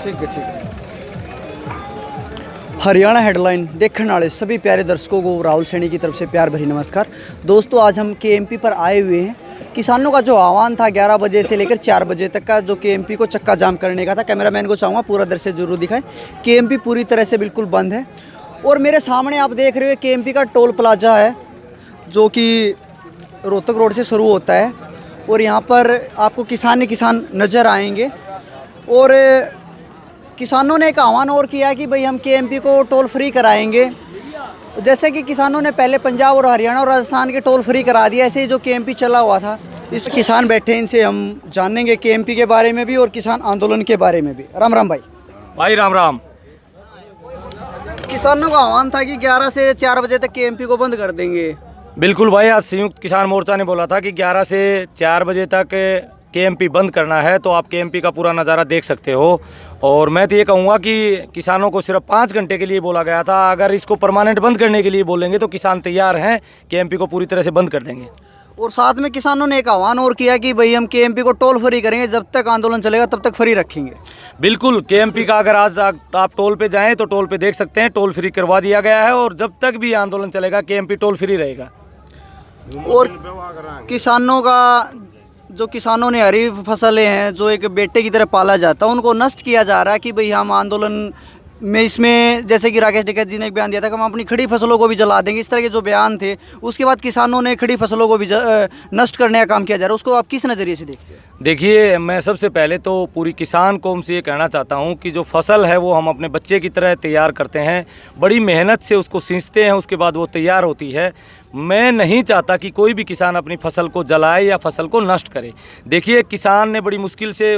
ठीक है, ठीक है। हरियाणा हेडलाइन देखने वाले सभी प्यारे दर्शकों को राहुल सैनी की तरफ से प्यार भरी नमस्कार। दोस्तों, आज हम केएमपी पर आए हुए हैं। किसानों का जो आह्वान था 11 बजे से लेकर 4 बजे तक का, जो केएमपी को चक्का जाम करने का था, कैमरामैन को चाहूँगा पूरा दृश्य जरूर दिखाएं। केएमपी पूरी तरह से बिल्कुल बंद है और मेरे सामने आप देख रहे हो केएमपी का टोल प्लाजा है, जो कि रोहतक रोड से शुरू होता है और यहाँ पर आपको किसान ही किसान नज़र आएंगे। और किसानों ने एक आह्वान और किया कि भाई हम केएमपी को टोल फ्री कराएंगे। जैसे कि किसानों ने पहले पंजाब और हरियाणा और राजस्थान के टोल फ्री करा दिया, ऐसे ही जो केएमपी चला हुआ था। इस किसान बैठे, इनसे हम जानेंगे केएमपी के बारे में भी और किसान आंदोलन के बारे में भी। राम राम भाई। राम राम। किसानों का आह्वान था कि 11 से 4 बजे तक केएमपी को बंद कर देंगे। बिल्कुल भाई, आज संयुक्त किसान मोर्चा ने बोला था कि 11 से 4 बजे तक केएमपी बंद करना है, तो आप केएमपी का पूरा नज़ारा देख सकते हो। और मैं तो ये कहूँगा कि किसानों को सिर्फ 5 घंटे के लिए बोला गया था, अगर इसको परमानेंट बंद करने के लिए बोलेंगे तो किसान तैयार हैं, केएमपी को पूरी तरह से बंद कर देंगे। और साथ में किसानों ने एक आह्वान और किया कि भाई हम केएमपी को टोल फ्री करेंगे, जब तक आंदोलन चलेगा तब तक फ्री रखेंगे। बिल्कुल, केएमपी का अगर आज आप टोल पे जाएँ तो टोल पे देख सकते हैं, टोल फ्री करवा दिया गया है और जब तक भी आंदोलन चलेगा केएमपी टोल फ्री रहेगा। और किसानों का, जो किसानों ने हरी फसलें हैं, जो एक बेटे की तरह पाला जाता है, उनको नष्ट किया जा रहा है कि भाई हम आंदोलन में, इसमें जैसे कि राकेश टिकैत जी ने एक बयान दिया था कि हम अपनी खड़ी फसलों को भी जला देंगे, इस तरह के जो बयान थे, उसके बाद किसानों ने खड़ी फसलों को भी नष्ट करने का काम किया जा रहा है। उसको आप किस नज़रिए से देखते हैं? देखिए, मैं सबसे पहले तो पूरी किसान कौम से ये कहना चाहता हूँ कि जो फसल है वो हम अपने बच्चे की तरह तैयार करते हैं, बड़ी मेहनत से उसको सींचते हैं, उसके बाद वो तैयार होती है। मैं नहीं चाहता कि कोई भी किसान अपनी फसल को जलाए या फसल को नष्ट करे। देखिए, किसान ने बड़ी मुश्किल से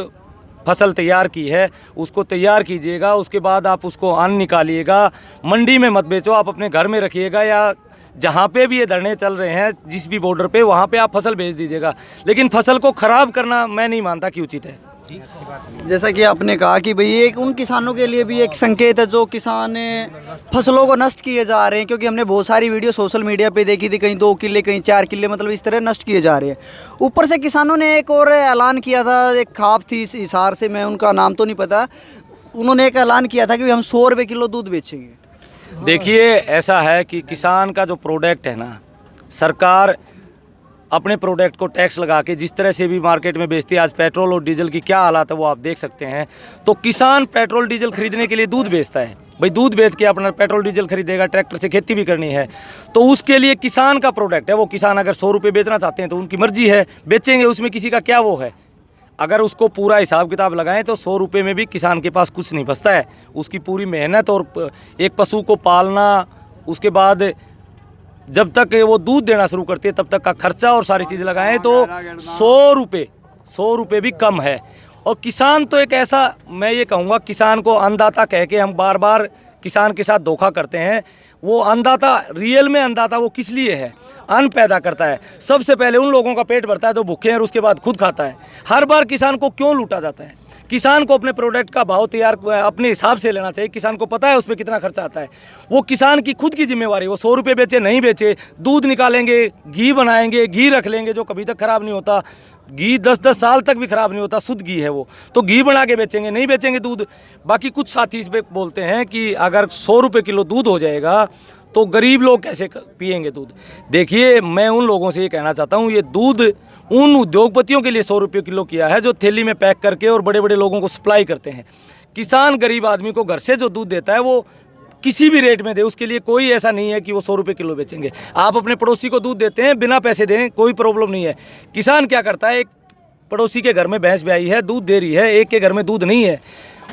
फसल तैयार की है, उसको तैयार कीजिएगा, उसके बाद आप उसको अन्न निकालिएगा, मंडी में मत बेचो, आप अपने घर में रखिएगा या जहाँ पे भी ये धरने चल रहे हैं, जिस भी बॉर्डर पे, वहाँ पे आप फसल भेज दीजिएगा। लेकिन फसल को ख़राब करना मैं नहीं मानता कि उचित है। जैसा कि आपने कहा कि भाई एक उन किसानों के लिए भी एक संकेत है जो किसान फसलों को नष्ट किए जा रहे हैं, क्योंकि हमने बहुत सारी वीडियो सोशल मीडिया पे देखी थी, कहीं 2 किले कहीं 4 किले, मतलब इस तरह नष्ट किए जा रहे हैं। ऊपर से किसानों ने एक और ऐलान किया था, एक खाप थी इस हिसार से, मैं उनका नाम तो नहीं पता, उन्होंने एक ऐलान किया था कि हम 100 रुपये किलो दूध बेचेंगे। देखिए, ऐसा है कि किसान का जो प्रोडक्ट है ना, सरकार अपने प्रोडक्ट को टैक्स लगा के जिस तरह से भी मार्केट में बेचती है, आज पेट्रोल और डीजल की क्या हालत है वो आप देख सकते हैं। तो किसान पेट्रोल डीजल खरीदने के लिए दूध बेचता है, भाई दूध बेच के अपना पेट्रोल डीजल खरीदेगा, ट्रैक्टर से खेती भी करनी है, तो उसके लिए किसान का प्रोडक्ट है वो। किसान अगर 100 रुपये बेचना चाहते हैं तो उनकी मर्जी है, बेचेंगे, उसमें किसी का क्या वो है। अगर उसको पूरा हिसाब किताब लगाएं तो 100 रुपये में भी किसान के पास कुछ नहीं बचता है। उसकी पूरी मेहनत और एक पशु को पालना, उसके बाद जब तक वो दूध देना शुरू करती है तब तक का खर्चा और सारी चीज़ लगाएं तो 100 रुपये भी कम है। और किसान तो एक ऐसा, मैं ये कहूँगा, किसान को अन्नदाता कह के हम बार बार किसान के साथ धोखा करते हैं। वो अन्नदाता, रियल में अन्नदाता वो किस लिए है? अन्न पैदा करता है, सबसे पहले उन लोगों का पेट भरता है तो भूखे हैं और उसके बाद खुद खाता है। हर बार किसान को क्यों लूटा जाता है? किसान को अपने प्रोडक्ट का भाव तैयार अपने हिसाब से लेना चाहिए। किसान को पता है उस पर कितना खर्चा आता है, वो किसान की खुद की जिम्मेवारी। वो 100 रुपये बेचे नहीं बेचे, दूध निकालेंगे, घी बनाएंगे, घी रख लेंगे जो कभी तक ख़राब नहीं होता, घी 10-10 साल तक भी ख़राब नहीं होता, शुद्ध घी है वो, तो घी बना के बेचेंगे, नहीं बेचेंगे दूध। बाकी कुछ साथी इस पर बोलते हैं कि अगर 100 रुपये किलो दूध हो जाएगा तो गरीब लोग कैसे पिएंगे दूध। देखिए, मैं उन लोगों से ये कहना चाहता हूँ, ये दूध उन उद्योगपतियों के लिए 100 रुपये किलो किया है जो थैली में पैक करके और बड़े बड़े लोगों को सप्लाई करते हैं। किसान गरीब आदमी को घर से जो दूध देता है वो किसी भी रेट में दे, उसके लिए कोई ऐसा नहीं है कि वो 100 रुपये किलो बेचेंगे। आप अपने पड़ोसी को दूध देते हैं, बिना पैसे दें, कोई प्रॉब्लम नहीं है। किसान क्या करता है, एक पड़ोसी के घर में भैंस ब्याई है, दूध दे रही है, एक के घर में दूध नहीं है,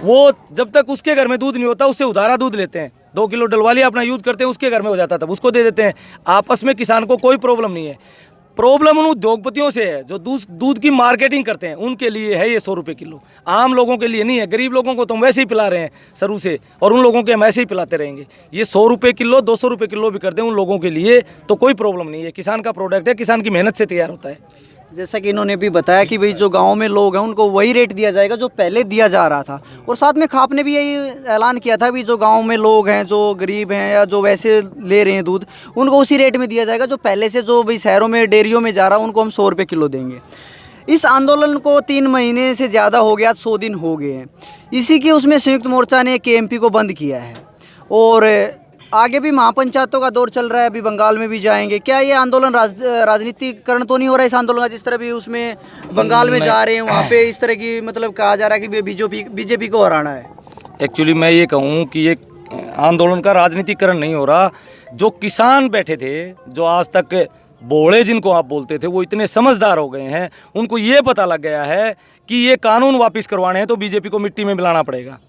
वो जब तक उसके घर में दूध नहीं होता उससे उधारा दूध लेते हैं, 2 किलो डलवा लिया, अपना यूज़ करते हैं, उसके घर में हो जाता तब उसको दे देते हैं। आपस में किसान को कोई प्रॉब्लम नहीं है। प्रॉब्लम उन उद्योगपतियों से है जो दूध की मार्केटिंग करते हैं, उनके लिए है ये 100 रुपये किलो। आम लोगों के लिए नहीं है। गरीब लोगों को तो हम वैसे ही पिला रहे हैं शुरू से, और उन लोगों के हम ऐसे ही पिलाते रहेंगे। ये 100 रुपये किलो, 200 रुपये किलो भी कर दें उन लोगों के लिए तो कोई प्रॉब्लम नहीं है। किसान का प्रोडक्ट है, किसान की मेहनत से तैयार होता है। जैसा कि इन्होंने भी बताया कि भाई जो गांव में लोग हैं उनको वही रेट दिया जाएगा जो पहले दिया जा रहा था। और साथ में खाप ने भी यही ऐलान किया था भी जो गांव में लोग हैं, जो गरीब हैं या जो वैसे ले रहे हैं दूध, उनको उसी रेट में दिया जाएगा जो पहले से, जो भाई शहरों में डेयरियों में जा रहा है उनको हम 100 रुपये किलो देंगे। इस आंदोलन को 3 महीने से ज़्यादा हो गया, 100 दिन हो गए हैं। इसी के उसमें संयुक्त मोर्चा ने केएमपी को बंद किया है और आगे भी महापंचायतों का दौर चल रहा है, अभी बंगाल में भी जाएंगे। क्या ये आंदोलन राजनीतिकरण तो नहीं हो रहा है इस आंदोलन का? जिस तरह भी उसमें बंगाल में जा रहे हैं वहाँ पे इस तरह की मतलब कहा जा रहा है कि बीजेपी को हराना है। एक्चुअली मैं ये कहूँ कि ये आंदोलन का राजनीतिकरण नहीं हो रहा। जो किसान बैठे थे, जो आज तक बोले जिनको आप बोलते थे, वो इतने समझदार हो गए हैं, उनको ये पता लग गया है कि ये कानून वापस करवाने हैं तो बीजेपी को मिट्टी में मिलाना पड़ेगा।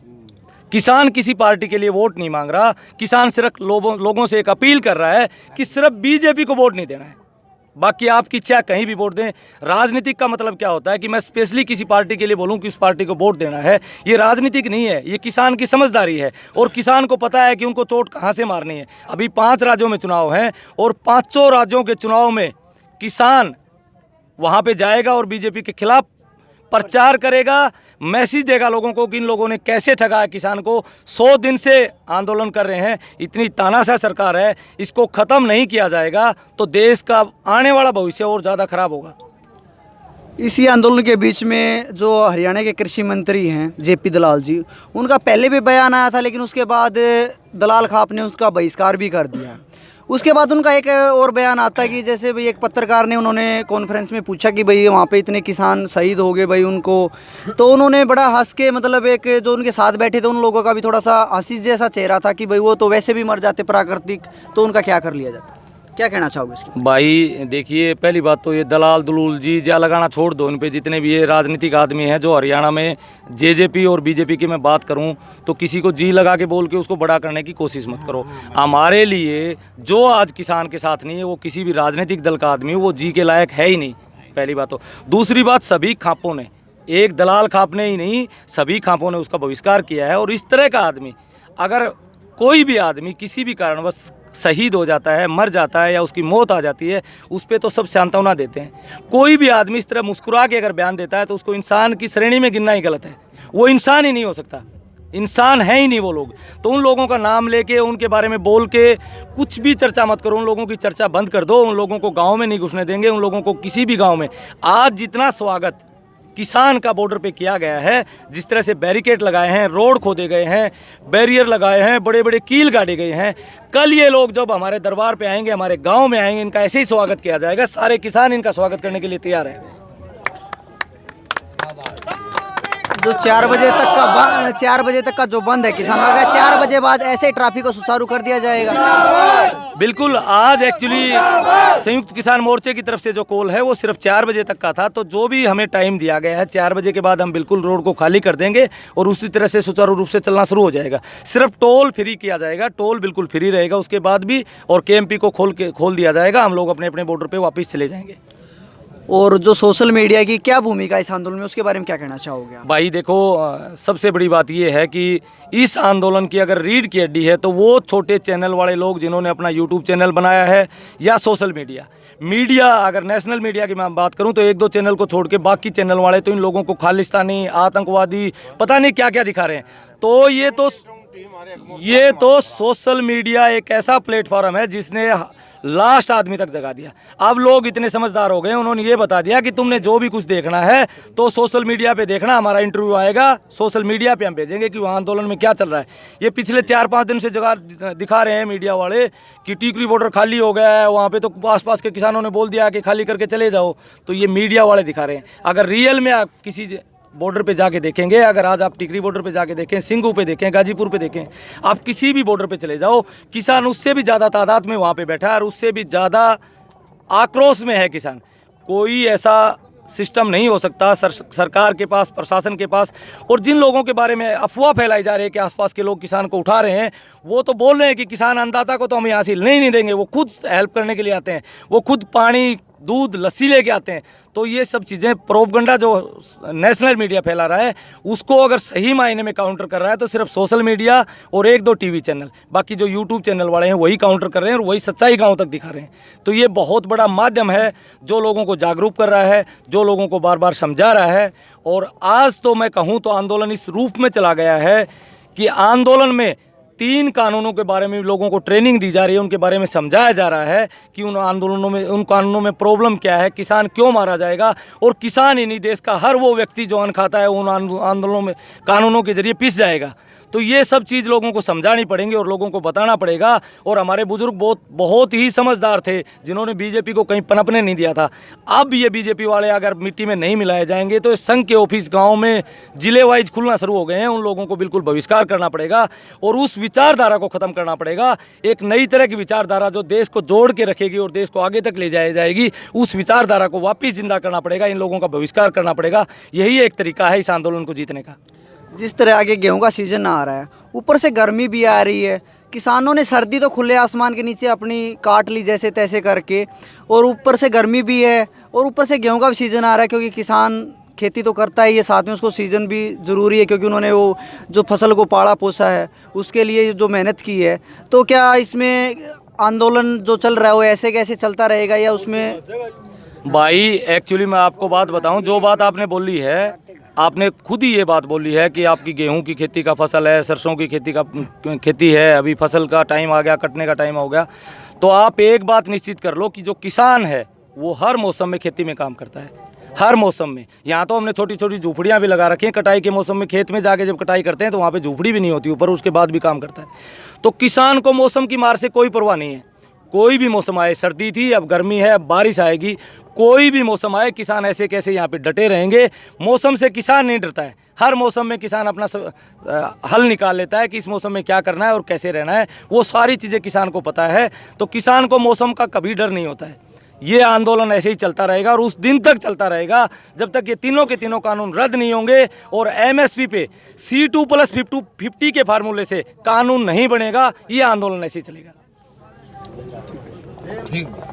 किसान किसी पार्टी के लिए वोट नहीं मांग रहा, किसान सिर्फ लोगों से एक अपील कर रहा है कि सिर्फ बीजेपी को वोट नहीं देना है, बाकी आपकी इच्छा कहीं भी वोट दें। राजनीतिक का मतलब क्या होता है कि मैं स्पेशली किसी पार्टी के लिए बोलूं कि उस पार्टी को वोट देना है, ये राजनीतिक नहीं है, ये किसान की समझदारी है और किसान को पता है कि उनको चोट कहां से मारनी है। अभी 5 राज्यों में चुनाव हैं और 5 राज्यों के चुनाव में किसान वहां पे जाएगा और बीजेपी के खिलाफ प्रचार करेगा, मैसेज देगा लोगों को कि इन लोगों ने कैसे ठगाया किसान को। 100 दिन से आंदोलन कर रहे हैं, इतनी तानाशाह सरकार है, इसको ख़त्म नहीं किया जाएगा तो देश का आने वाला भविष्य और ज़्यादा खराब होगा। इसी आंदोलन के बीच में जो हरियाणा के कृषि मंत्री हैं जेपी दलाल जी, उनका पहले भी बयान आया था, लेकिन उसके बाद दलाल खाप ने उसका बहिष्कार भी कर दिया। उसके बाद उनका एक और बयान आता है कि जैसे भाई एक पत्रकार ने उन्होंने कॉन्फ्रेंस में पूछा कि भाई वहाँ पे इतने किसान शहीद हो गए भाई उनको, तो उन्होंने बड़ा हंस के मतलब एक जो उनके साथ बैठे थे उन लोगों का भी थोड़ा सा हंसी जैसा चेहरा था कि भाई वो तो वैसे भी मर जाते प्राकृतिक, तो उनका क्या कर लिया जाता। क्या कहना चाहोगे इसके? भाई देखिए, पहली बात तो ये दलाल दुलूल जी जा लगाना छोड़ दो इन पे। जितने भी ये राजनीतिक आदमी हैं जो हरियाणा में जेजेपी और बीजेपी की मैं बात करूं तो किसी को जी लगा के बोल के उसको बड़ा करने की कोशिश मत करो। हमारे लिए जो आज किसान के साथ नहीं है वो किसी भी राजनीतिक दल का आदमी वो जी के लायक है ही नहीं, पहली बात तो। दूसरी बात, सभी खापों ने, एक दलाल खाप ने ही नहीं, सभी खापों ने उसका बहिष्कार किया है। और इस तरह का आदमी, अगर कोई भी आदमी किसी भी कारणवश शहीद हो जाता है, मर जाता है या उसकी मौत आ जाती है, उस पर तो सब सांत्वना देते हैं। कोई भी आदमी इस तरह मुस्कुरा के अगर बयान देता है तो उसको इंसान की श्रेणी में गिनना ही गलत है। वो इंसान ही नहीं हो सकता, इंसान है ही नहीं वो लोग। तो उन लोगों का नाम लेके, उनके बारे में बोल के कुछ भी चर्चा मत करो। उन लोगों की चर्चा बंद कर दो। उन लोगों को गाँव में नहीं घुसने देंगे। उन लोगों को किसी भी गाँव में आज जितना स्वागत किसान का बॉर्डर पे किया गया है, जिस तरह से बैरिकेड लगाए हैं, रोड खोदे गए हैं, बैरियर लगाए हैं, बड़े बड़े कील गाड़े गए हैं, कल ये लोग जब हमारे दरबार पे आएंगे, हमारे गांव में आएंगे, इनका ऐसे ही स्वागत किया जाएगा। सारे किसान इनका स्वागत करने के लिए तैयार हैं। जो 4 बजे तक का जो बंद है किसानों का, 4 बजे बाद ऐसे ट्रैफिक को सुचारू कर दिया जाएगा। बिल्कुल, आज एक्चुअली संयुक्त किसान मोर्चे की तरफ से जो कॉल है वो सिर्फ 4 बजे तक का था। तो जो भी हमें टाइम दिया गया है, 4 बजे के बाद हम बिल्कुल रोड को खाली कर देंगे और उसी तरह से सुचारू रूप से चलना शुरू हो जाएगा। सिर्फ टोल फ्री किया जाएगा, टोल बिल्कुल फ्री रहेगा उसके बाद भी, और केएमपी को खोल दिया जाएगा। हम लोग अपने अपने बॉर्डर पर वापस चले जाएंगे। और जो सोशल मीडिया की क्या भूमिका इस आंदोलन में, उसके बारे में क्या कहना चाहोगे आप? भाई देखो, सबसे बड़ी बात ये है कि इस आंदोलन की अगर रीढ़ की हड्डी है तो वो छोटे चैनल वाले लोग जिन्होंने अपना यूट्यूब चैनल बनाया है, या सोशल मीडिया। अगर नेशनल मीडिया की मैं बात करूं तो 1-2 चैनल को छोड़ के बाकी चैनल वाले तो इन लोगों को खालिस्तानी, आतंकवादी, पता नहीं क्या क्या दिखा रहे हैं। तो ये तो सोशल मीडिया एक ऐसा प्लेटफॉर्म है जिसने लास्ट आदमी तक जगा दिया। अब लोग इतने समझदार हो गए, उन्होंने ये बता दिया कि तुमने जो भी कुछ देखना है तो सोशल मीडिया पे देखना, हमारा इंटरव्यू आएगा सोशल मीडिया पे हम भेजेंगे कि वहाँ आंदोलन में क्या चल रहा है। ये पिछले 4-5 दिन से जगह दिखा रहे हैं मीडिया वाले कि टीकरी बॉर्डर खाली हो गया है, वहाँ पे तो आसपास के किसानों ने बोल दिया कि खाली करके चले जाओ। तो ये मीडिया वाले दिखा रहे हैं। अगर रियल में आप किसी बॉर्डर पे जाके देखेंगे, अगर आज आप टिकरी बॉर्डर पे जाके देखें, सिंगू पे देखें, गाजीपुर पे देखें, आप किसी भी बॉर्डर पे चले जाओ, किसान उससे भी ज़्यादा तादाद में वहाँ पे बैठा है और उससे भी ज़्यादा आक्रोश में है किसान। कोई ऐसा सिस्टम नहीं हो सकता सरकार के पास, प्रशासन के पास। और जिन लोगों के बारे में अफवाह फैलाई जा रही है कि आसपास के लोग किसान को उठा रहे हैं, वो तो बोल रहे हैं कि किसान अन्नदाता को तो हम यहाँ से नहीं देंगे। वो खुद हेल्प करने के लिए आते हैं, वो खुद पानी, दूध, लस्सी लेके आते हैं। तो ये सब चीज़ें प्रोपगंडा जो नेशनल मीडिया फैला रहा है, उसको अगर सही मायने में काउंटर कर रहा है तो सिर्फ सोशल मीडिया और 1-2 टीवी चैनल, बाकी जो यूट्यूब चैनल वाले हैं वही काउंटर कर रहे हैं और वही सच्चाई गांव तक दिखा रहे हैं। तो ये बहुत बड़ा माध्यम है जो लोगों को जागरूक कर रहा है, जो लोगों को बार बार समझा रहा है। और आज तो मैं कहूँ तो आंदोलन इस रूप में चला गया है कि आंदोलन में 3 कानूनों के बारे में लोगों को ट्रेनिंग दी जा रही है, उनके बारे में समझाया जा रहा है कि उन आंदोलनों में, उन कानूनों में प्रॉब्लम क्या है, किसान क्यों मारा जाएगा, और किसान ही नहीं देश का हर वो व्यक्ति जो अन्न खाता है उन आंदोलनों में, कानूनों के जरिए पिस जाएगा। तो ये सब चीज़ लोगों को समझानी पड़ेंगी और लोगों को बताना पड़ेगा। और हमारे बुजुर्ग बहुत ही समझदार थे, जिन्होंने बीजेपी को कहीं पनपने नहीं दिया था। अब ये बीजेपी वाले अगर मिट्टी में नहीं मिलाए जाएंगे तो संघ के ऑफिस गाँव में जिले वाइज खुलना शुरू हो गए हैं, उन लोगों को बिल्कुल बहिष्कार करना पड़ेगा और उस विचारधारा को ख़त्म करना पड़ेगा। एक नई तरह की विचारधारा जो देश को जोड़ के रखेगी और देश को आगे तक ले जाएगी, उस विचारधारा को वापस जिंदा करना पड़ेगा। इन लोगों का बहिष्कार करना पड़ेगा। यही एक तरीका है इस आंदोलन को जीतने का। जिस तरह आगे गेहूं का सीजन आ रहा है, ऊपर से गर्मी भी आ रही है, किसानों ने सर्दी तो खुले आसमान के नीचे अपनी काट ली जैसे तैसे करके, और ऊपर से गर्मी भी है और ऊपर से गेहूं का भी सीज़न आ रहा है, क्योंकि किसान खेती तो करता ही है, साथ में उसको सीज़न भी ज़रूरी है, क्योंकि उन्होंने वो जो फसल को पाला पोसा है उसके लिए जो मेहनत की है। तो क्या इसमें आंदोलन जो चल रहा है वो ऐसे कैसे चलता रहेगा, या उसमें? भाई एक्चुअली मैं आपको बात बताऊं, जो बात आपने बोली है, आपने खुद ही ये बात बोली है कि आपकी गेहूं की खेती का फसल है, सरसों की खेती है, अभी फसल का टाइम आ गया, कटने का टाइम हो गया। तो आप एक बात निश्चित कर लो कि जो किसान है वो हर मौसम में खेती में काम करता है, हर मौसम में। यहाँ तो हमने छोटी छोटी झूपड़ियाँ भी लगा रखी हैं, कटाई के मौसम में खेत में जाके जब कटाई करते हैं तो वहाँ पे झूपड़ी भी नहीं होती ऊपर, उसके बाद भी काम करता है। तो किसान को मौसम की मार से कोई परवाह नहीं है। कोई भी मौसम आए, सर्दी थी अब गर्मी है, अब बारिश आएगी, कोई भी मौसम आए, किसान ऐसे कैसे यहाँ पे डटे रहेंगे। मौसम से किसान नहीं डरता है, हर मौसम में किसान अपना हल निकाल लेता है कि इस मौसम में क्या करना है और कैसे रहना है, वो सारी चीज़ें किसान को पता है। तो किसान को मौसम का कभी डर नहीं होता है। ये आंदोलन ऐसे ही चलता रहेगा और उस दिन तक चलता रहेगा जब तक ये तीनों के तीनों कानून रद्द नहीं होंगे और MSP पे C2+50 के फार्मूले से कानून नहीं बनेगा। ये आंदोलन ऐसे ही चलेगा। ठीक।